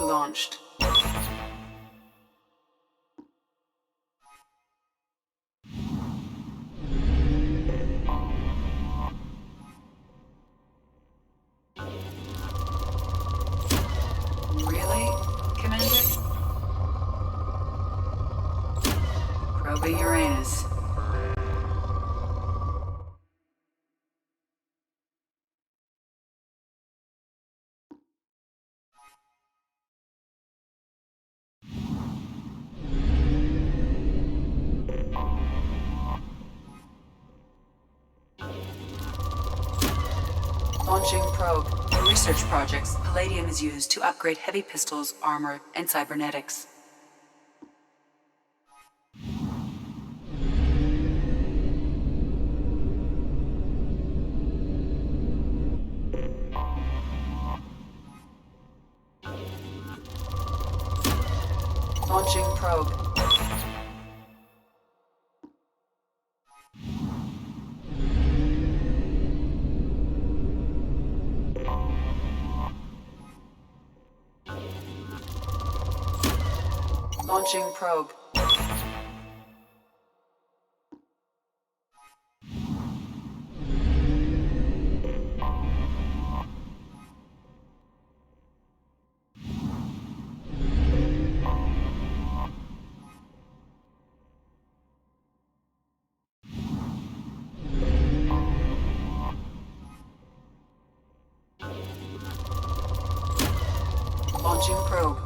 Probe launched. Really, Commander? Probing Uranus. Launching probe. In research projects, palladium is used to upgrade heavy pistols, armor, and cybernetics. Launching probe. Launching probe. Launching probe.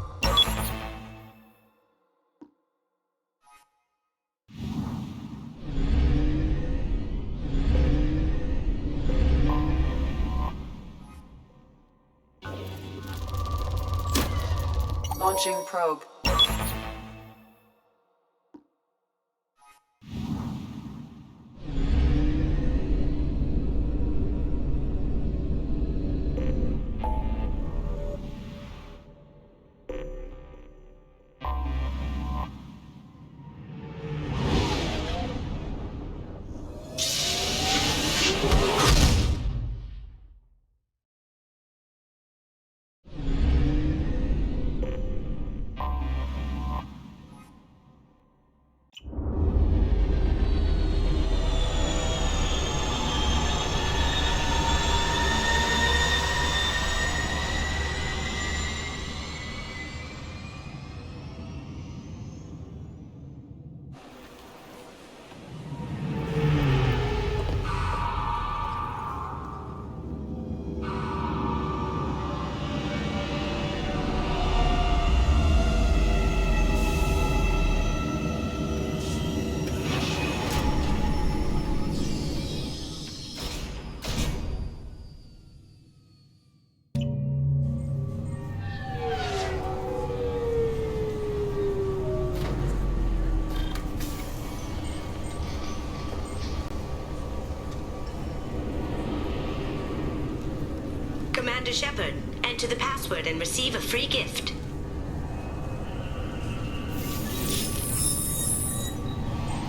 Launching probe. Commander Shepard, enter the password and receive a free gift.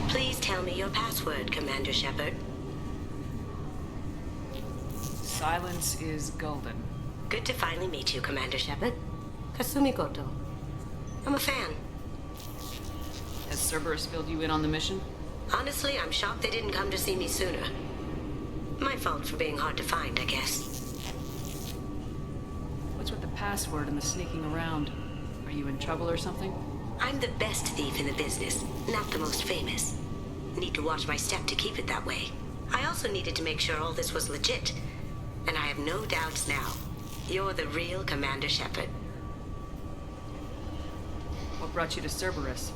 Please tell me your password, Commander Shepard. Silence is golden. Good to finally meet you, Commander Shepard. Kasumi Goto. I'm a fan. Has Cerberus filled you in on the mission? Honestly, I'm shocked they didn't come to see me sooner. My fault for being hard to find, I guess. What's with the password and the sneaking around? Are you in trouble or something? I'm the best thief in the business, not the most famous. Need to watch my step to keep it that way. I also needed to make sure all this was legit. And I have no doubts now. You're the real Commander Shepard. What brought you to Cerberus?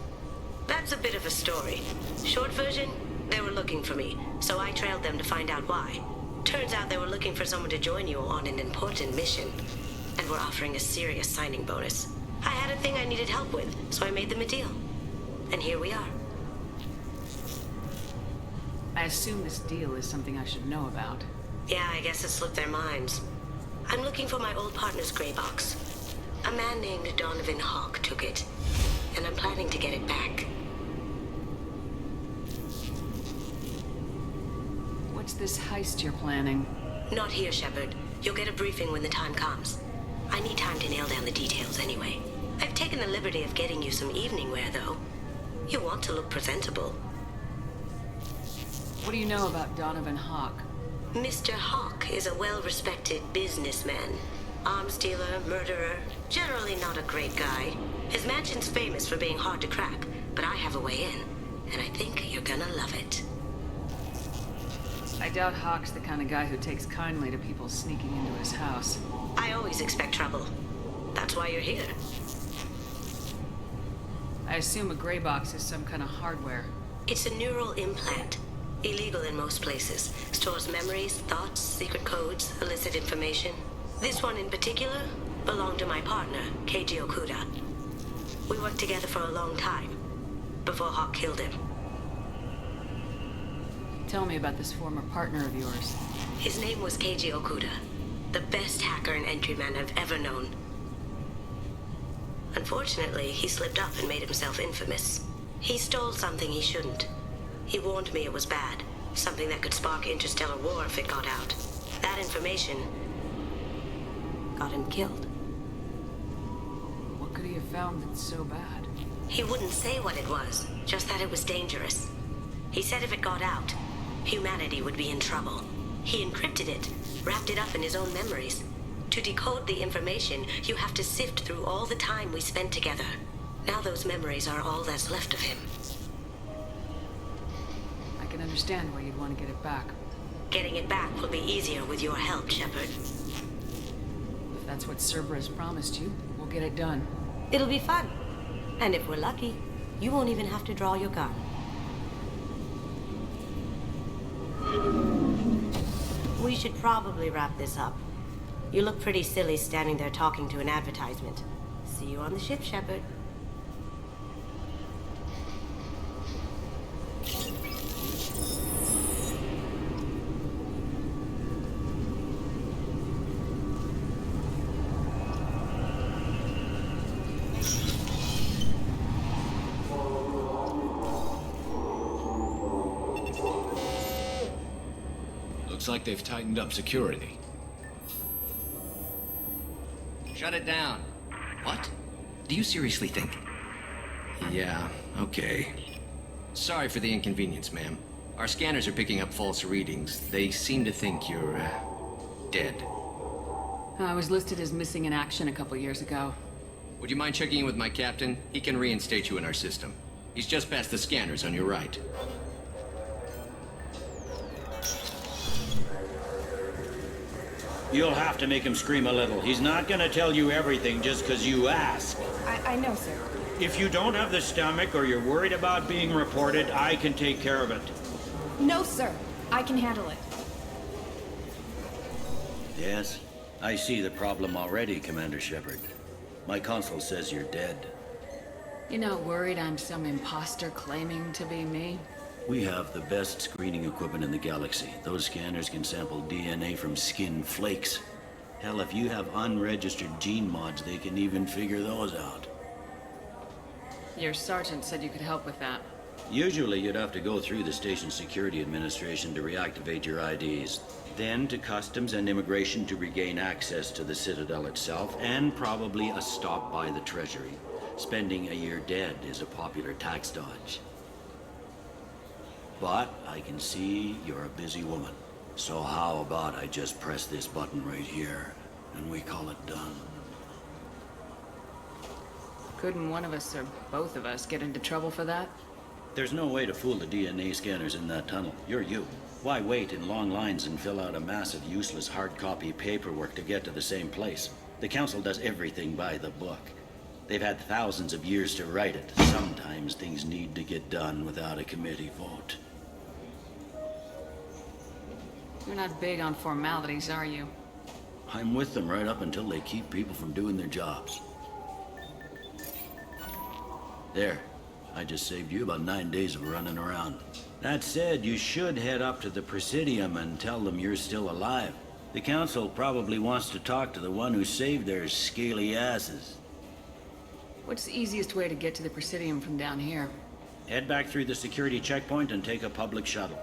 That's a bit of a story. Short version, they were looking for me, so I trailed them to find out why. Turns out they were looking for someone to join you on an important mission. And were offering a serious signing bonus. I had a thing I needed help with, so I made them a deal. And here we are. I assume this deal is something I should know about. Yeah, I guess it slipped their minds. I'm looking for my old partner's gray box. A man named Donovan Hawk took it, and I'm planning to get it back. What's this heist you're planning? Not here, Shepard. You'll get a briefing when the time comes. I need time to nail down the details anyway. I've taken the liberty of getting you some evening wear, though. You want to look presentable. What do you know about Donovan Hawk? Mr. Hawk is a well-respected businessman. Arms dealer, murderer, generally not a great guy. His mansion's famous for being hard to crack, but I have a way in, and I think you're gonna love it. I doubt Hawk's the kind of guy who takes kindly to people sneaking into his house. I always expect trouble. That's why you're here. I assume a gray box is some kind of hardware. It's a neural implant. Illegal in most places. Stores memories, thoughts, secret codes, illicit information. This one in particular belonged to my partner, Keiji Okuda. We worked together for a long time, before Hawk killed him. Tell me about this former partner of yours. His name was Keiji Okuda, the best hacker and entryman I've ever known. Unfortunately, he slipped up and made himself infamous. He stole something he shouldn't. He warned me it was bad, something that could spark interstellar war if it got out. That information got him killed. What could he have found that's so bad? He wouldn't say what it was, just that it was dangerous. He said if it got out, humanity would be in trouble. He encrypted it, wrapped it up in his own memories. To decode the information, you have to sift through all the time we spent together. Now those memories are all that's left of him. I can understand why you'd want to get it back. Getting it back will be easier with your help, Shepard. If that's what Cerberus promised you, we'll get it done. It'll be fun. And if we're lucky, you won't even have to draw your gun. We should probably wrap this up. You look pretty silly standing there talking to an advertisement. See you on the ship, Shepard. Looks like they've tightened up security. Shut it down. What? Do you seriously think? Yeah, okay. Sorry for the inconvenience, ma'am. Our scanners are picking up false readings. They seem to think you're, dead. I was listed as missing in action a couple years ago. Would you mind checking in with my captain? He can reinstate you in our system. He's just past the scanners on your right. You'll have to make him scream a little. He's not gonna tell you everything just because you ask. I know, sir. If you don't have the stomach or you're worried about being reported, I can take care of it. No, sir. I can handle it. Yes, I see the problem already, Commander Shepard. My console says you're dead. You're not worried I'm some imposter claiming to be me? We have the best screening equipment in the galaxy. Those scanners can sample DNA from skin flakes. Hell, if you have unregistered gene mods, they can even figure those out. Your sergeant said you could help with that. Usually you'd have to go through the station security administration to reactivate your IDs. Then to customs and immigration to regain access to the Citadel itself, and probably a stop by the Treasury. Spending a year dead is a popular tax dodge. But I can see you're a busy woman. So how about I just press this button right here, and we call it done? Couldn't one of us or both of us get into trouble for that? There's no way to fool the DNA scanners in that tunnel. You're you. Why wait in long lines and fill out a massive, useless hard copy paperwork to get to the same place? The Council does everything by the book. They've had thousands of years to write it. Sometimes things need to get done without a committee vote. You're not big on formalities, are you? I'm with them right up until they keep people from doing their jobs. There. I just saved you about 9 days of running around. That said, you should head up to the Presidium and tell them you're still alive. The Council probably wants to talk to the one who saved their scaly asses. What's the easiest way to get to the Presidium from down here? Head back through the security checkpoint and take a public shuttle.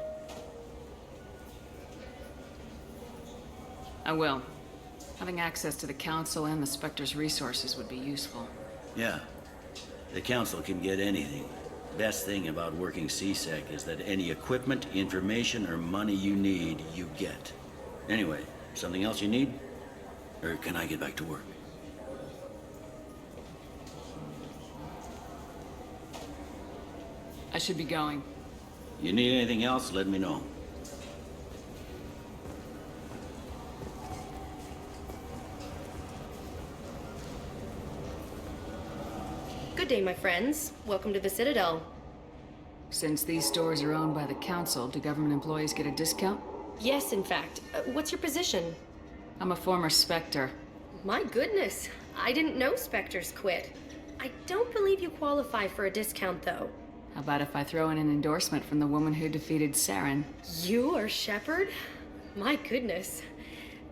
I will. Having access to the Council and the Spectre's resources would be useful. Yeah. The Council can get anything. Best thing about working C-Sec is that any equipment, information, or money you need, you get. Anyway, something else you need? Or can I get back to work? I should be going. You need anything else, let me know. Good day, my friends. Welcome to the Citadel. Since these stores are owned by the Council, do government employees get a discount? Yes, in fact. What's your position? I'm a former Spectre. My goodness. I didn't know Spectres quit. I don't believe you qualify for a discount, though. How about if I throw in an endorsement from the woman who defeated Saren? You are Shepard? My goodness.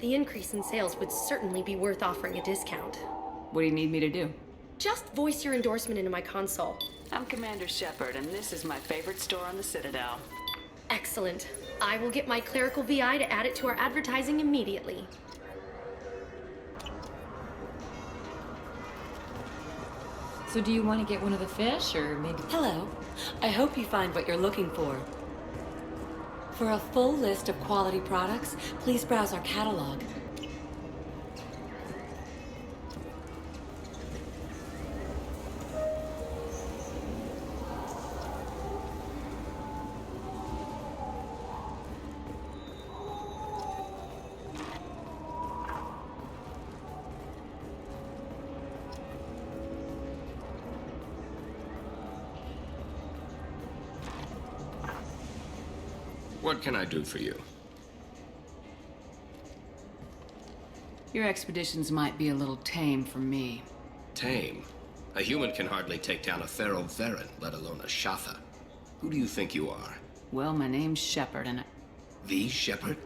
The increase in sales would certainly be worth offering a discount. What do you need me to do? Just voice your endorsement into my console. I'm Commander Shepard, and this is my favorite store on the Citadel. Excellent. I will get my clerical VI to add it to our advertising immediately. So do you want to get one of the fish, or maybe... Hello. I hope you find what you're looking for. For a full list of quality products, please browse our catalog. What can I do for you? Your expeditions might be a little tame for me. Tame? A human can hardly take down a Thero Varen, let alone a Shatha. Who do you think you are? Well, my name's Shepard, and The Shepard?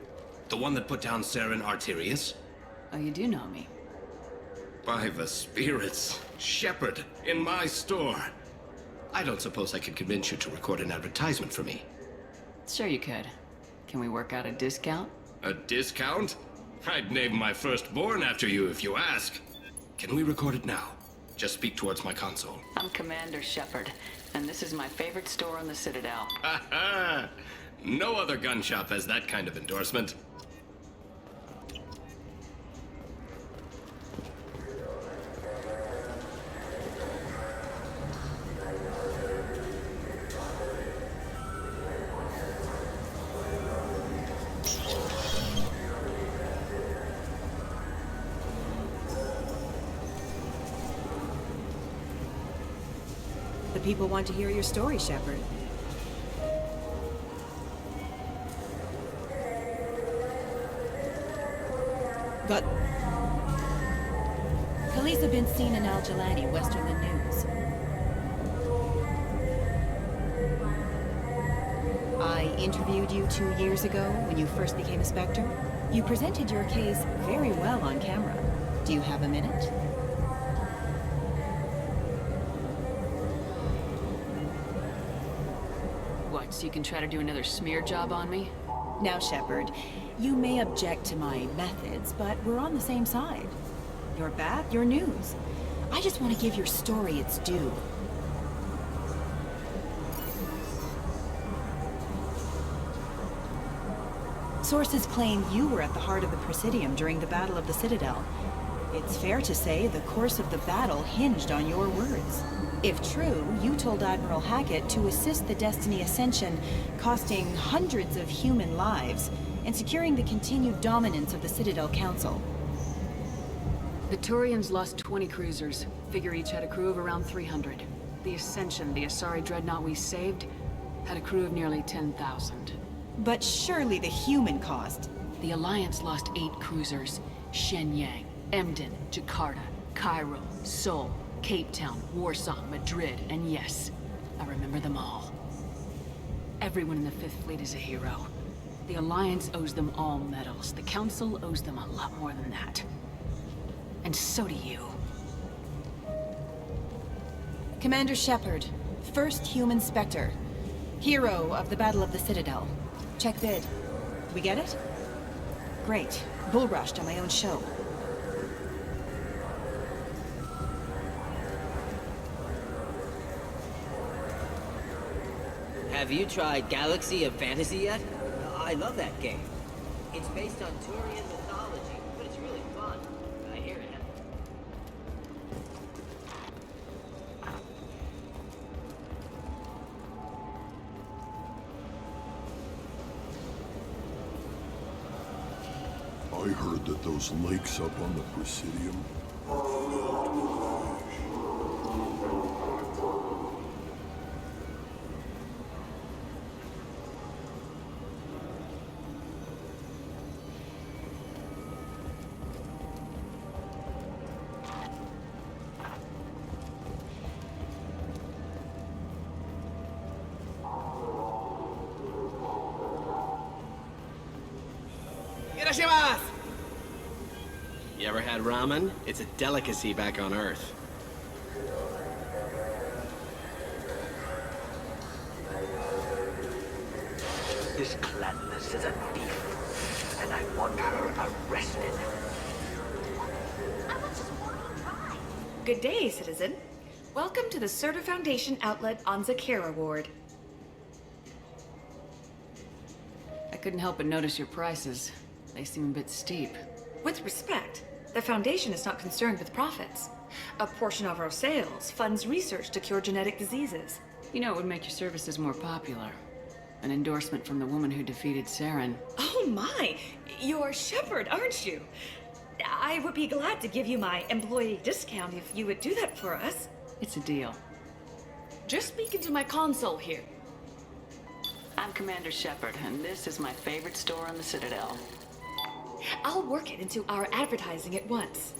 The one that put down Saren Arterius? Oh, you do know me. By the spirits, Shepard, in my store. I don't suppose I could convince you to record an advertisement for me. Sure you could. Can we work out a discount? A discount? I'd name my firstborn after you if you ask. Can we record it now? Just speak towards my console. I'm Commander Shepard, and this is my favorite store on the Citadel. Ha ha! No other gun shop has that kind of endorsement. The people want to hear your story, Shepard. Got... Khaleesa been seen in Al Jalani, west of the news. I interviewed you 2 years ago when you first became a Spectre. You presented your case very well on camera. Do you have a minute? What, so you can try to do another smear job on me? Now, Shepard, you may object to my methods, but we're on the same side. You're back, you're news. I just want to give your story its due. Sources claim you were at the heart of the Presidium during the Battle of the Citadel. It's fair to say the course of the battle hinged on your words. If true, you told Admiral Hackett to assist the Destiny Ascension, costing hundreds of human lives, and securing the continued dominance of the Citadel Council. The Turians lost 20 cruisers. Figure each had a crew of around 300. The Ascension, the Asari dreadnought we saved, had a crew of nearly 10,000. But surely the human cost. The Alliance lost 8 cruisers. Shenyang, Emden, Jakarta, Cairo, Seoul, Cape Town, Warsaw, Madrid, and yes, I remember them all. Everyone in the Fifth Fleet is a hero. The Alliance owes them all medals. The Council owes them a lot more than that. And so do you. Commander Shepard, first human Spectre. Hero of the Battle of the Citadel. Check bid. We get it? Great. Bull rushed on my own show. Have you tried Galaxy of Fantasy yet? I love that game. It's based on Turian mythology, but it's really fun. I hear it. I heard that those lakes up on the Presidium are filled with fish. You ever had ramen? It's a delicacy back on Earth. This Gladness is a thief, and I want her arrested. Good day, citizen. Welcome to the Serta Foundation outlet on Zakera Ward. I couldn't help but notice your prices. They seem a bit steep. With respect, the Foundation is not concerned with profits. A portion of our sales funds research to cure genetic diseases. You know, it would make your services more popular. An endorsement from the woman who defeated Saren. Oh my! You're Shepard, aren't you? I would be glad to give you my employee discount if you would do that for us. It's a deal. Just speak into my console here. I'm Commander Shepard, and this is my favorite store on the Citadel. I'll work it into our advertising at once.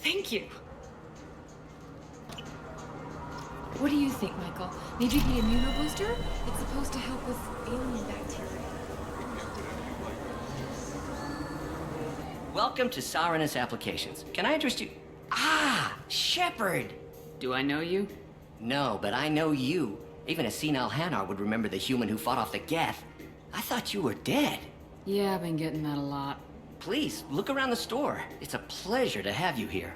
Thank you. What do you think, Michael? Maybe the immunobooster? It's supposed to help with alien bacteria. Welcome to Sarenus Applications. Can I interest you? Ah, Shepard! Do I know you? No, but I know you. Even a senile Hanar would remember the human who fought off the Geth. I thought you were dead. Yeah, I've been getting that a lot. Please, look around the store. It's a pleasure to have you here.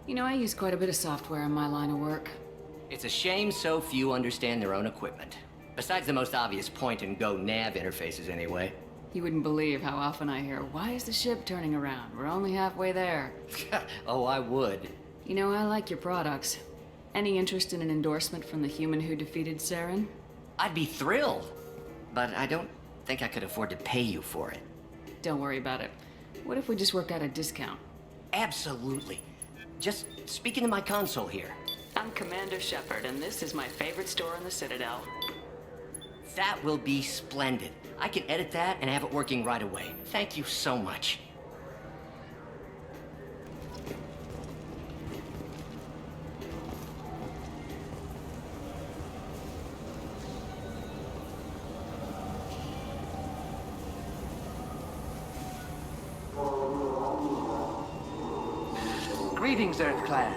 You know, I use quite a bit of software in my line of work. It's a shame so few understand their own equipment. Besides the most obvious point-and-go nav interfaces, anyway. You wouldn't believe how often I hear, "Why is the ship turning around? We're only halfway there." Oh, I would. You know, I like your products. Any interest in an endorsement from the human who defeated Saren? I'd be thrilled. But I don't think I could afford to pay you for it. Don't worry about it. What if we just work out a discount? Absolutely. Just speak into my console here. I'm Commander Shepard, and this is my favorite store on the Citadel. That will be splendid. I can edit that and have it working right away. Thank you so much. Greetings, EarthClan.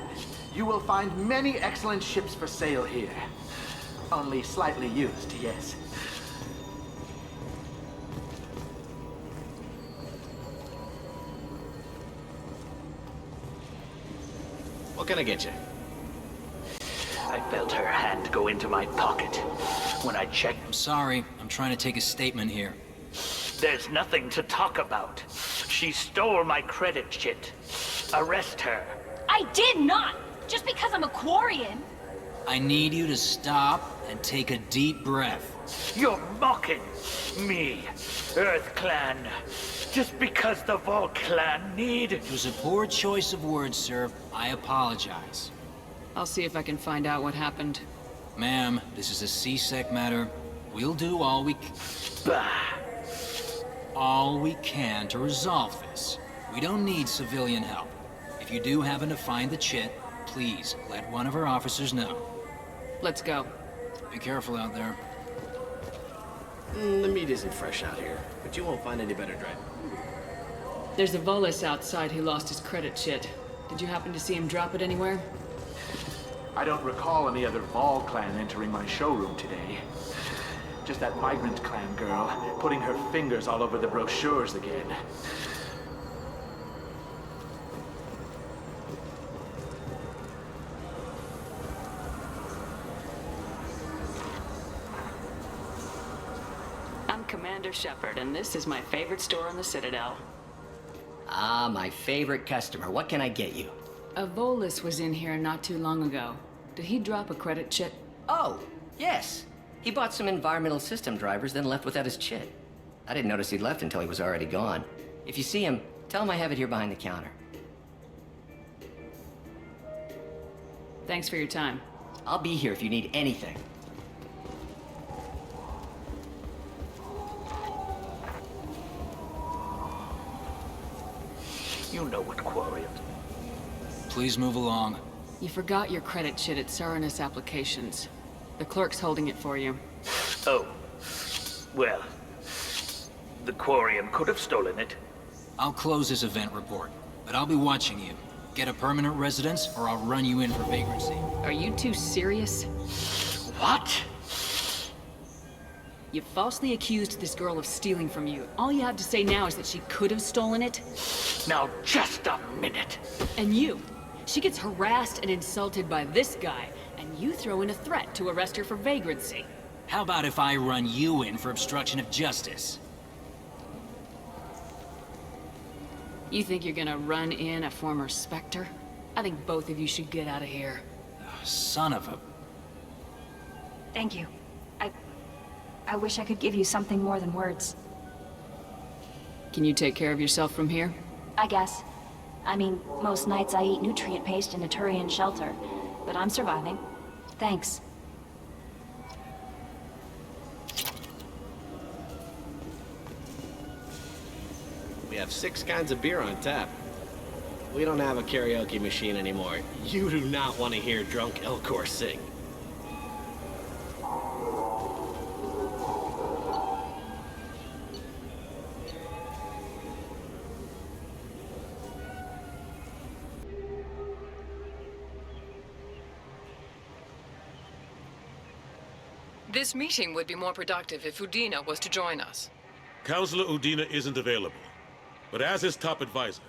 You will find many excellent ships for sale here. Only slightly used, yes. What can I get you? I felt her hand go into my pocket when I checked. I'm sorry. I'm trying to take a statement here. There's nothing to talk about. She stole my credit chit. Arrest her. I did not! Just because I'm a Quarian! I need you to stop and take a deep breath. You're mocking me, EarthClan. Just because the Vol Clan need... It was a poor choice of words, sir. I apologize. I'll see if I can find out what happened. Ma'am, this is a C-Sec matter. We'll do all we can to resolve this. We don't need civilian help. If you do happen to find the chit, please let one of our officers know. Let's go. Be careful out there. The meat isn't fresh out here, but you won't find any better drive. There's a Volus outside who lost his credit chit. Did you happen to see him drop it anywhere? I don't recall any other Vol Clan entering my showroom today. Just that Migrant Clan girl putting her fingers all over the brochures again. Commander Shepard, and this is my favorite store on the Citadel. Ah, my favorite customer. What can I get you? A Volus was in here not too long ago. Did he drop a credit chit? Oh, yes. He bought some environmental system drivers, then left without his chit. I didn't notice he'd left until he was already gone. If you see him, tell him I have it here behind the counter. Thanks for your time. I'll be here if you need anything. You know what Quarians. Please move along. You forgot your credit chit at Saranus Applications. The clerk's holding it for you. Oh. Well, the Quarian could have stolen it. I'll close this event report, but I'll be watching you. Get a permanent residence, or I'll run you in for vagrancy. Are you two serious? What? You falsely accused this girl of stealing from you. All you have to say now is that she could have stolen it? Now, just a minute. And you? She gets harassed and insulted by this guy, and you throw in a threat to arrest her for vagrancy. How about if I run you in for obstruction of justice? You think you're gonna run in a former Spectre? I think both of you should get out of here. Son of a... Thank you. I wish I could give you something more than words. Can you take care of yourself from here? I guess. I mean, most nights I eat nutrient paste in a Turian shelter, but I'm surviving. Thanks. We have 6 cans of beer on tap. We don't have a karaoke machine anymore. You do not want to hear drunk Elcor sing. This meeting would be more productive if Udina was to join us. Counselor Udina isn't available, but as his top advisor,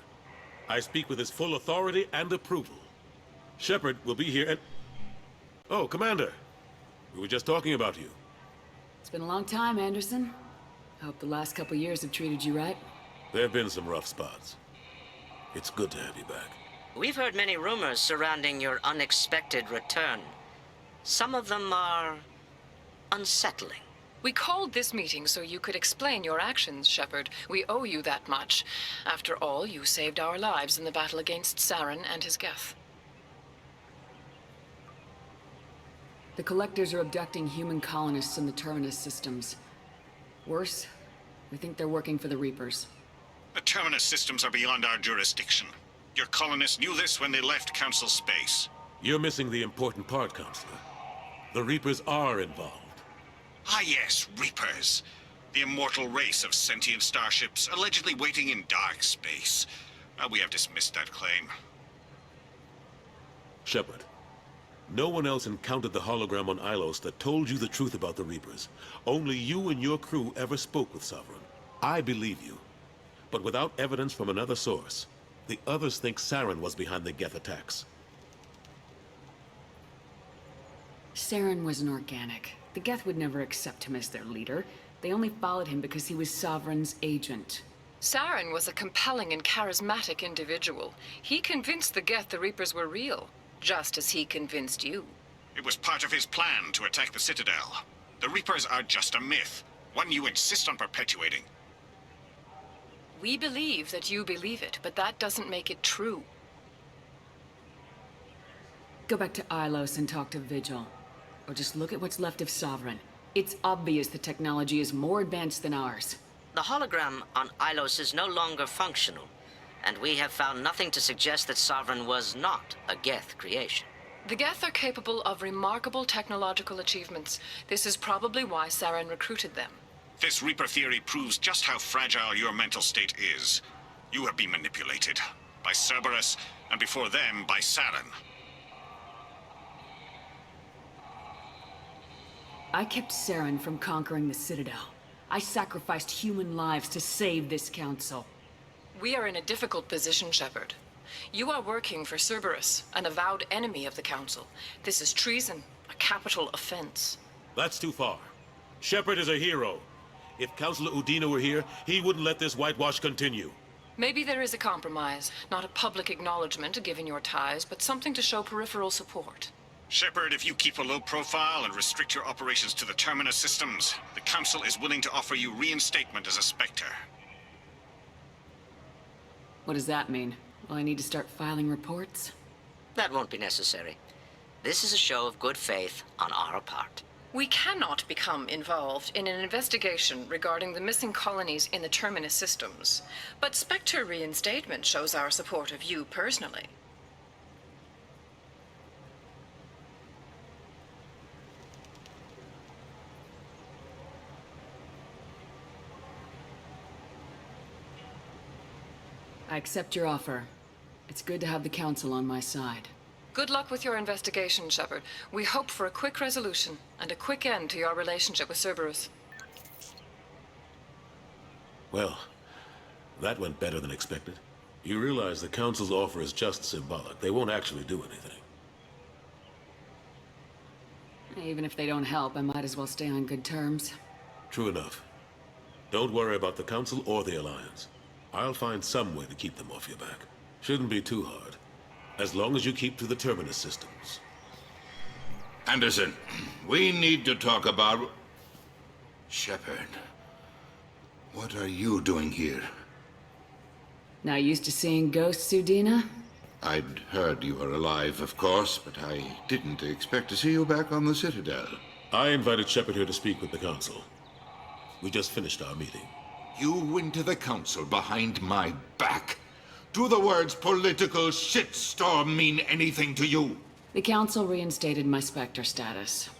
I speak with his full authority and approval. Shepard will be here and... Oh, Commander. We were just talking about you. It's been a long time, Anderson. I hope the last couple years have treated you right. There have been some rough spots. It's good to have you back. We've heard many rumors surrounding your unexpected return. Some of them are unsettling. We called this meeting so you could explain your actions, Shepard. We owe you that much. After all, you saved our lives in the battle against Saren and his Geth. The Collectors are abducting human colonists in the Terminus systems. Worse, we think they're working for the Reapers. The Terminus systems are beyond our jurisdiction. Your colonists knew this when they left Council space. You're missing the important part, Counselor. The Reapers are involved. Ah yes, Reapers. The immortal race of sentient starships allegedly waiting in dark space. We have dismissed that claim. Shepard, no one else encountered the hologram on Ilos that told you the truth about the Reapers. Only you and your crew ever spoke with Sovereign. I believe you. But without evidence from another source, the others think Saren was behind the Geth attacks. Saren was an organic. The Geth would never accept him as their leader. They only followed him because he was Sovereign's agent. Saren was a compelling and charismatic individual. He convinced the Geth the Reapers were real, just as he convinced you. It was part of his plan to attack the Citadel. The Reapers are just a myth, one you insist on perpetuating. We believe that you believe it, but that doesn't make it true. Go back to Ilos and talk to Vigil. Or just look at what's left of Sovereign. It's obvious the technology is more advanced than ours. The hologram on Ilos is no longer functional, and we have found nothing to suggest that Sovereign was not a Geth creation. The Geth are capable of remarkable technological achievements. This is probably why Saren recruited them. This Reaper theory proves just how fragile your mental state is. You have been manipulated. By Cerberus, and before them, by Saren. I kept Saren from conquering the Citadel. I sacrificed human lives to save this council. We are in a difficult position, Shepard. You are working for Cerberus, an avowed enemy of the Council. This is treason, a capital offense. That's too far. Shepard is a hero. If Councilor Udina were here, he wouldn't let this whitewash continue. Maybe there is a compromise. Not a public acknowledgement given your ties, but something to show peripheral support. Shepard, if you keep a low profile and restrict your operations to the Terminus systems, the Council is willing to offer you reinstatement as a Spectre. What does that mean? Will I need to start filing reports? That won't be necessary. This is a show of good faith on our part. We cannot become involved in an investigation regarding the missing colonies in the Terminus systems, but Spectre reinstatement shows our support of you personally. I accept your offer. It's good to have the Council on my side. Good luck with your investigation, Shepard. We hope for a quick resolution and a quick end to your relationship with Cerberus. Well, that went better than expected. You realize the Council's offer is just symbolic. They won't actually do anything. Even if they don't help, I might as well stay on good terms. True enough. Don't worry about the Council or the Alliance. I'll find some way to keep them off your back. Shouldn't be too hard. As long as you keep to the Terminus systems. Anderson, we need to talk about... Shepard. What are you doing here? Not used to seeing ghosts, Udina? I'd heard you were alive, of course, but I didn't expect to see you back on the Citadel. I invited Shepard here to speak with the Council. We just finished our meeting. You went to the Council behind my back. Do the words political shitstorm mean anything to you? The Council reinstated my Spectre status.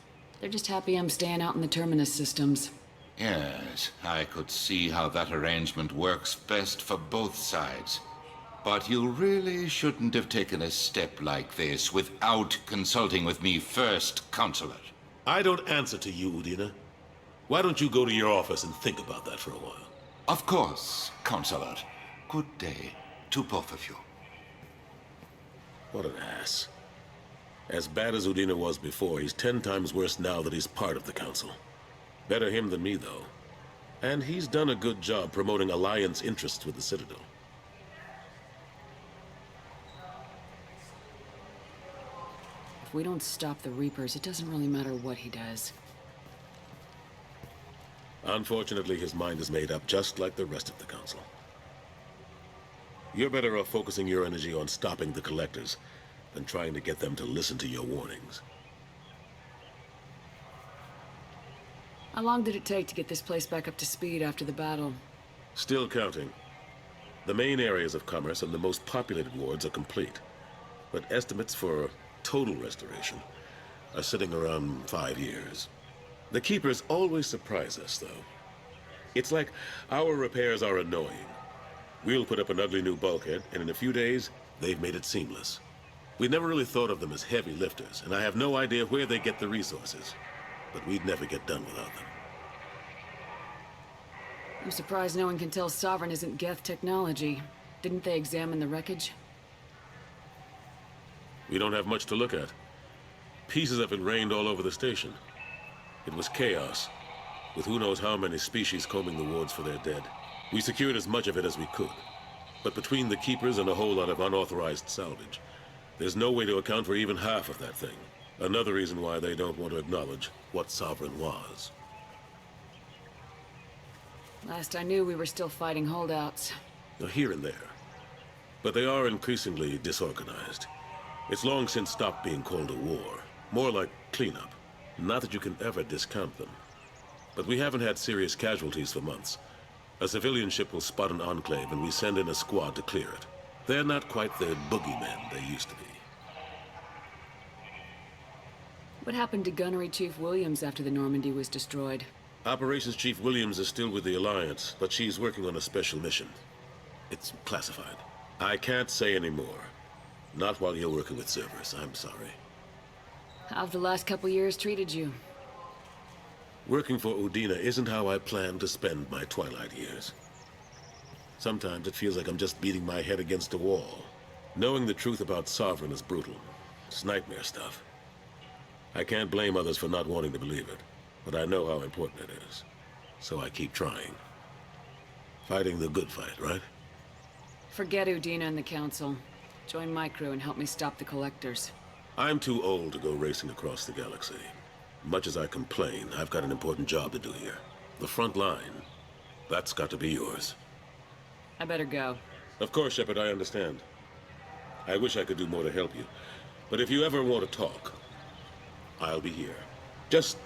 They're just happy I'm staying out in the Terminus systems. Yes, I could see how that arrangement works best for both sides. But you really shouldn't have taken a step like this without consulting with me first, Consulate. I don't answer to you, Udina. Why don't you go to your office and think about that for a while? Of course, Consulate. Good day to both of you. What an ass. As bad as Udina was before, he's 10 times worse now that he's part of the Council. Better him than me, though. And he's done a good job promoting Alliance interests with the Citadel. If we don't stop the Reapers, it doesn't really matter what he does. Unfortunately, his mind is made up just like the rest of the Council. You're better off focusing your energy on stopping the Collectors than trying to get them to listen to your warnings. How long did it take to get this place back up to speed after the battle? Still counting. The main areas of commerce and the most populated wards are complete. But estimates for total restoration are sitting around 5 years. The Keepers always surprise us, though. It's like our repairs are annoying. We'll put up an ugly new bulkhead, and in a few days, they've made it seamless. We never really thought of them as heavy lifters, and I have no idea where they get the resources. But we'd never get done without them. I'm surprised no one can tell Sovereign isn't Geth technology. Didn't they examine the wreckage? We don't have much to look at. Pieces have been rained all over the station. It was chaos, with who knows how many species combing the wards for their dead. We secured as much of it as we could. But between the Keepers and a whole lot of unauthorized salvage, there's no way to account for even half of that thing. Another reason why they don't want to acknowledge what Sovereign was. Last I knew, we were still fighting holdouts. Here and there. But they are increasingly disorganized. It's long since stopped being called a war. More like cleanup. Not that you can ever discount them. But we haven't had serious casualties for months. A civilian ship will spot an enclave and we send in a squad to clear it. They're not quite the boogeymen they used to be. What happened to Gunnery Chief Williams after the Normandy was destroyed? Operations Chief Williams is still with the Alliance, but she's working on a special mission. It's classified. I can't say any more. Not while you're working with Cerberus, I'm sorry. How've the last couple years treated you? Working for Udina isn't how I plan to spend my twilight years. Sometimes it feels like I'm just beating my head against a wall. Knowing the truth about Sovereign is brutal. It's nightmare stuff. I can't blame others for not wanting to believe it, but I know how important it is. So I keep trying. Fighting the good fight, right? Forget Udina and the Council. Join my crew and help me stop the Collectors. I'm too old to go racing across the galaxy. Much as I complain, I've got an important job to do here. The front line. That's got to be yours. I better go. Of course, Shepard, I understand. I wish I could do more to help you. But if you ever want to talk, I'll be here. Just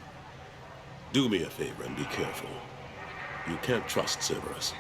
do me a favor and be careful. You can't trust Cerberus.